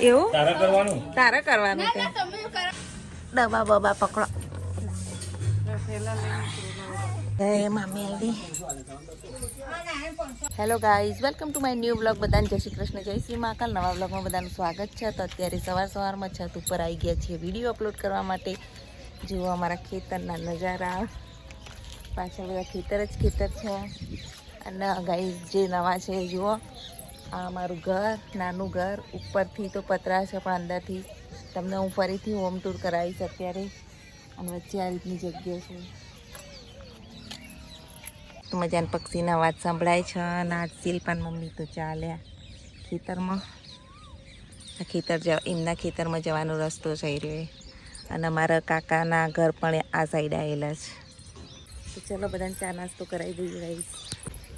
એવું તારે કરવાનું છે દબા બબા પકડો hello guys welcome to my new blog. બધાને જય શ્રી કૃષ્ણ, જય શ્રી મહાકાલ. નવા બ્લોગમાં બધાનું સ્વાગત છે. તો અત્યારે સવારમાં છત ઉપર આવી ગયા છીએ વિડીયો અપલોડ કરવા માટે. જુઓ અમારા ખેતરના નજારા, પાછળ બધા ખેતર જ ખેતર છે. અને ગાઈઝ જે નવા છે જુઓ, આ અમારું ઘર, નાનું ઘર. ઉપરથી તો પતરા છે પણ અંદરથી તમને હું ફરીથી હોમ ટૂર કરાવીશ અત્યારે. અને વચ્ચે આ રીતની જગ્યા છે. તો મજાના પક્ષીના અવાજ સંભળાય છે. અને આ શિલ્પાન મમ્મી તો ચાલ્યા ખેતરમાં. આ ખેતર એમના ખેતરમાં જવાનો રસ્તો થઈ રહ્યો. અને અમારા કાકાના ઘર પણ આ સાઈડ આવેલા છે. તો ચલો બધાને ચા નાસ્તો કરાવી દઈએ ગાઈસ.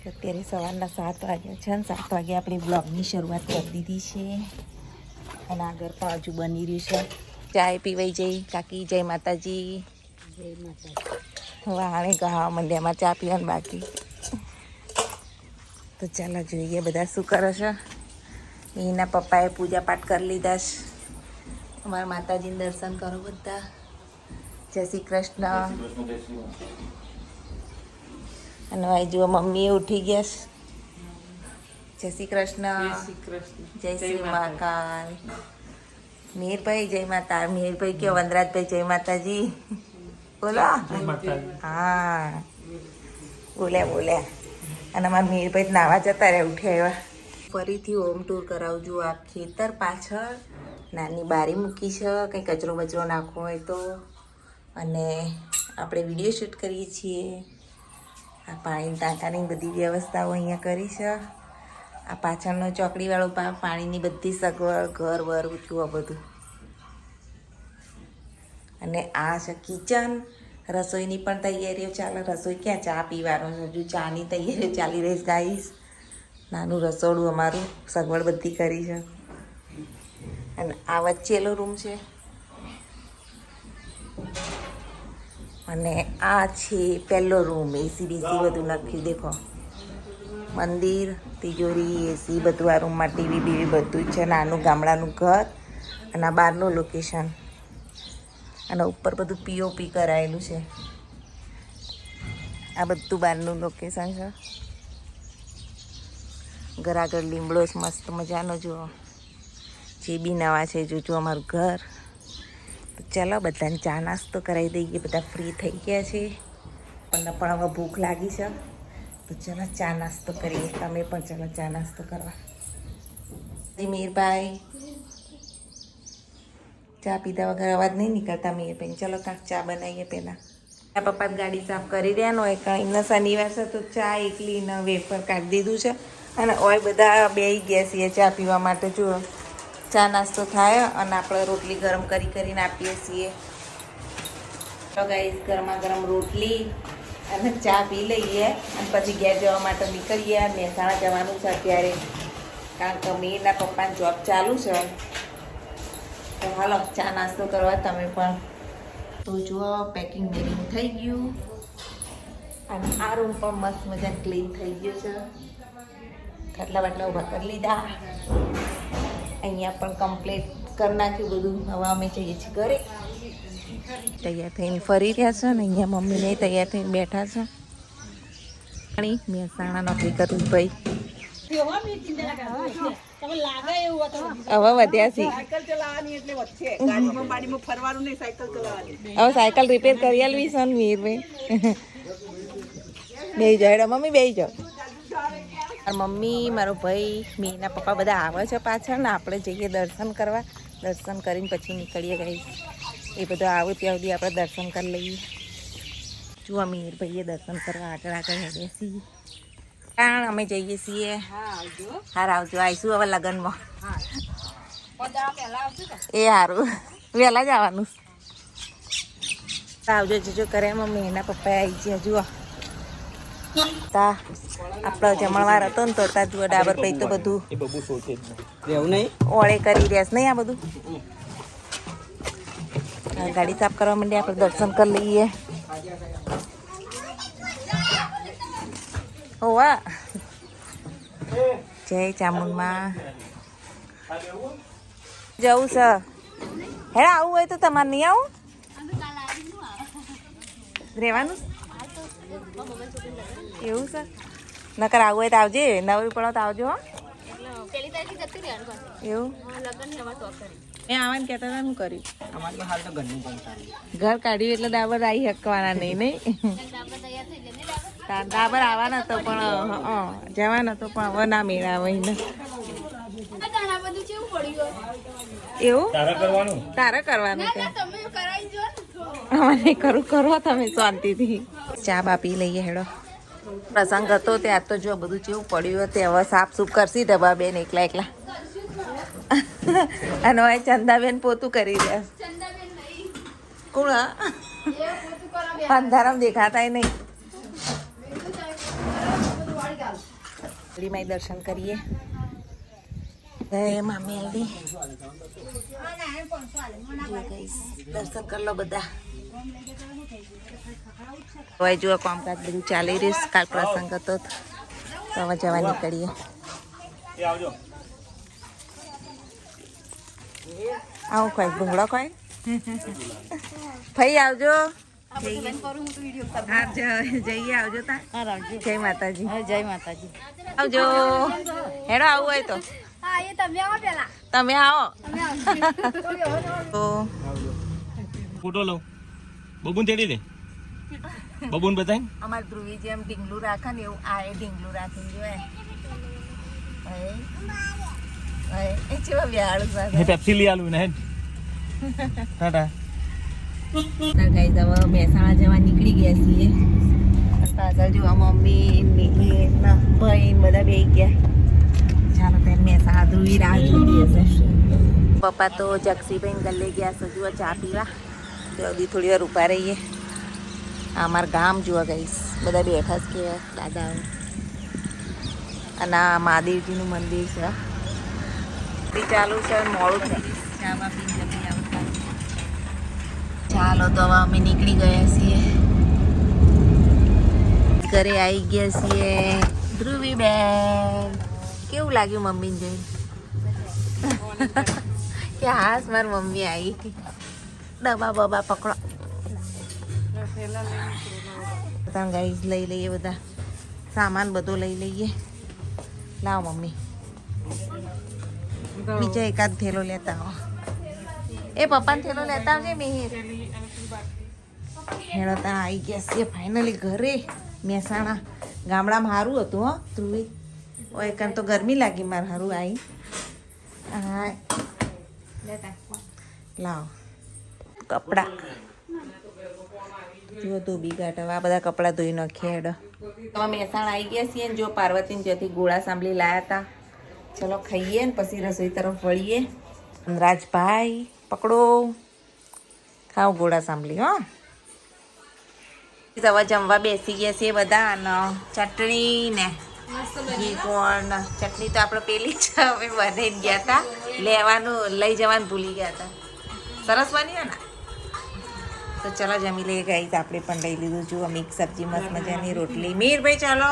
અત્યારે સવારના 7 વાગ્યા છે અને 7 વાગે આપણે બ્લોગની શરૂઆત કરી દીધી છે. અને આગળ પણ હજુ બની રહ્યું છે. ચાય પીવાઈ જઈ કાકી. જય માતાજી. જય માતાજી. વાણે ગાવા મંડ્યામાં ચા પીવાનું બાકી. તો ચાલો જોઈએ બધા શું કરે છે. એના પપ્પાએ પૂજા પાઠ કરી લીધા છે. અમારા માતાજીને દર્શન કરો બધા. જય શ્રી કૃષ્ણ. અને ભાઈ જુઓ મમ્મી ઉઠી ગયા છે. જય શ્રી કૃષ્ણ. જય શ્રી મહાકાલ. મીરભાઈ જય માતા. મીરભાઈ કયો વનરાજભાઈ જય માતાજી બોલો. હા બોલ્યા. અને અમારા મીરભાઈ નાવા જતા રહ્યા ઉઠ્યા એવા. ફરીથી હોમ ટૂર કરાવજો. આ ખેતર પાછળ નાની બારી મૂકી છે, કંઈ કચરો બચરો નાખવો હોય તો. અને આપણે વિડીયો શૂટ કરીએ છીએ. આ પાણી ટાંકાની બધી વ્યવસ્થાઓ અહીંયા કરી છે. આ પાછળનો ચોકડીવાળો પાણીની બધી સગવડ, ઘર வர் ઉઠ્યું બધું. અને આ છે કિચન. રસોઈની પણ તૈયારીઓ ચાલે. રસોઈ ક્યાં, ચા પીવાનો છે હજુ. ચાની તૈયારીઓ ચાલી રહી છે ગાઈસ. નાનું રસોડું અમારું, સગવડ બધી કરી છે. અને આ વચ્ચેલો રૂમ છે. અને આ છે પહેલો રૂમ. એસી બીસી બધું નાખ્યું દેખો. મંદિર, તિજોરી, એસી બધું આ રૂમમાં. ટીવી બીવી બધું જ છે. નાનું ગામડાનું ઘર. અને આ બહારનું લોકેશન. અને ઉપર બધું પીઓપી કરાયેલું છે. આ બધું બહારનું લોકેશન છે. ઘર આગળ લીમડો મસ્ત મજાનો જુઓ. જે બી નવા છે જોજો અમારું ઘર. તો ચાલો બધાને ચા નાસ્તો કરાવી દઈએ. બધા ફ્રી થઈ ગયા છે. પણ હવે ભૂખ લાગી છે. તો ચાલો ચા નાસ્તો કરીએ. તમે પણ ચાલો ચા નાસ્તો કરવા. મીરભાઈ ચા પીધા વગર અવાજ નહીં નીકળતા મીરભાઈ. ચલો કાંક ચા બનાવીએ પહેલાં. આ પપ્પા ગાડી સાફ કરી રહ્યા હોય. કારણ એમના શનિવાર છે તો ચા એકલીને વેફર કાઢી દીધું છે. અને ઓય બધા બેસી ગયા છીએ ચા પીવા માટે. જુઓ ચા નાસ્તો થાય અને આપણે રોટલી ગરમ કરીને આપીએ છીએ. તો ગાઈસ ગરમા ગરમ રોટલી અને ચા પી લઈએ. અને પછી ઘેર જવા માટે નીકળીએ. મહેસાણા જવાનું છે અત્યારે, કારણ કે મીરના પપ્પાની જોબ ચાલુ છે. તો હાલો ચા નાસ્તો કરવા તમે પણ. તો જુઓ પેકિંગ બેકિંગ થઈ ગયું. અને આ રૂમ પણ મસ્ત મજા ક્લીન થઈ ગયું છે. ખાટલા બાટલા ઊભા કરી લીધા. અહીંયા પણ કમ્પ્લીટ કરી નાખ્યું બધું. હવે અમે જઈએ છીએ ઘરે. તૈયાર થઈને ફરી રહ્યા છે. ને અહીંયા મમ્મીને તૈયાર થઈને બેઠા છે. મહેસાણા નોકરી કરું ભાઈ. હવે વધ્યા છે. હવે સાયકલ રિપેર કરી આલવી છે ને મીરભાઈ. બેસી જાઓ મમ્મી, બેસી જાઓ. મમ્મી, મારો ભાઈ, મીના પપ્પા બધા આવે છે પાછળ. ને આપણે જઈએ દર્શન કરવા. દર્શન કરીને પછી નીકળીએ ગઈ. એ બધું આવું ત્યાં સુધી આપણે દર્શન કરી લઈએ. જુઓ મીરભાઈએ દર્શન કરવા આગળ બેસી. કારણ અમે જઈએ છીએ. હાર આવજો. આવીશું હવે લગ્નમાં. એ સારું, વહેલા જ આવવાનું. આવજો જજો કરે મમ્મી. એના પપ્પા આવી ગયા. જુઓ આપણો જમણવાર હતો ને તો ત્યાં જુઓ ડાબર પૈ તો બધું ઓળે કરી રહ્યા છે નહીં. આ બધું ગાડી સાફ કરવા માંડીએ. આપણે દર્શન કરી લઈએ. હોવા જય ચામુંડમાં. જવું છે હે આવું હોય તો તમારે નહીં આવું રહેવાનું એવું છે નકર આવું હોય તો આવજે નવરી પડો તો આવજો હો એવું મેં આવવાનું કહેતા હતા શું કર્યું ઘર કાઢ્યું એટલે ડાબર આવી શકવાના નહીં નહીં ડાબર આવવાના હતો પણ જવાના હતો પણ હવે ના મેળાવે એવું તારે કરવાનું અમારે કરું કરો તમે શાંતિથી ચા બા પી લઈએ હેડો પ્રસંગ હતો ત્યાં તો જો બધું જેવું પડ્યું હતું હવે સાફ સૂફ કરશી ડબ્બા બેન એકલા એકલા અને હવે ચંદાબેન પોતું કરી રહ્યા કોણ અંધારામ દેખાતા નહીં માઈ દર્શન કરીએ મામી આવી દર્શન કરી લો બધા હવે જુઓ કામકાજ બધું ચાલી રહ્યું કાલ પ્રસંગ હતો તો હવે જવા નીકળીએ આવું કોઈ ભૂંગળો કોઈ ભાઈ આવજો જઈએ આવજો જય માતાજી જય માતાજી આવજો હેડો આવું હોય તો તમે આવો ફોટો લો બબુન તેડી દે બબુન બતાય અમાર ધ્રુવી જેમ ઢીંગલું રાખે ને એવું આ ઢીંગલું રાખીને જોયે એ ચેવા વ્યાળું સાથે હે પેપ્સી લઈ આલું ને હે ટાટા ગાઈસ હવે મહેસાણા જવા નીકળી ગયા છીએ પાછળ જોવા મમ્મી ભાઈ બધા બેસી ગયા ચાલો ત્યારે મહેસાણા ધ્રુવી રાહ જોઈ હશે પપ્પા તો જક્ષીબેન ગલ્લે ગયા છે જુઓ ચા પીવા તો હજી થોડી વાર ઊભા રહીએ અમારું ગામ જોવા ગઈશ બધા બેઠા જ કે દાદા અને આ મહાદેવજીનું મંદિર છે ચાલુ છે મોડું થઈ ચા બા પીને જમી આવતા ચાલો તો હવે અમે નીકળી ગયા છીએ ઘરે આવી ગયા છીએ ધ્રુવી બેન કેવું લાગ્યું મમ્મીને જોઈને કે હાસ મારી મમ્મી આવી ડબ્બા બબા પકડો ગાઈસ લઈ લઈએ બધા સામાન બધો લઈ લઈએ લાવ મમ્મી બીજા એકાદ થેલો લેતા આવો એ પપ્પાને થેલો લેતા આવજે મિહિર હેડો ત્યાં આવી ગયા છીએ ફાઇનલી ઘરે મહેસાણા ગામડામાં સારું હતું હો ધ્રુવી ઓય કાન તો ગરમી લાગી મારે સારું આવી હા લાવ કપડા જો ધોબી કાઢો આ બધા કપડાં ધોઈ નાખીએ હેડો તમે મહેસાણા આવી ગયા છીએ ને જો પાર્વતીને જ્યાંથી ગોળા સાંભળી લાયા હતા ચલો ખાઈએ ને પછી રસોઈ તરફ વળીએ રાજભાઈ પકડો ખાઓ ગોળા સાંભળી હો હવે જમવા બેસી ગયા છીએ બધા અને ચટણી ને ઘી ગોળ ને ચટણી તો આપણે પેલી જ અમે બનાવીને ગયા હતા લેવાનું લઈ જવાનું ભૂલી ગયા હતા સરસ બની ને તો ચલો જમી લઈએ ગાઈસ આપણે પણ લઈ લીધું જુઓ મિક્સ સબ્જી મસ્ત મજાની રોટલી મીરભાઈ ચાલો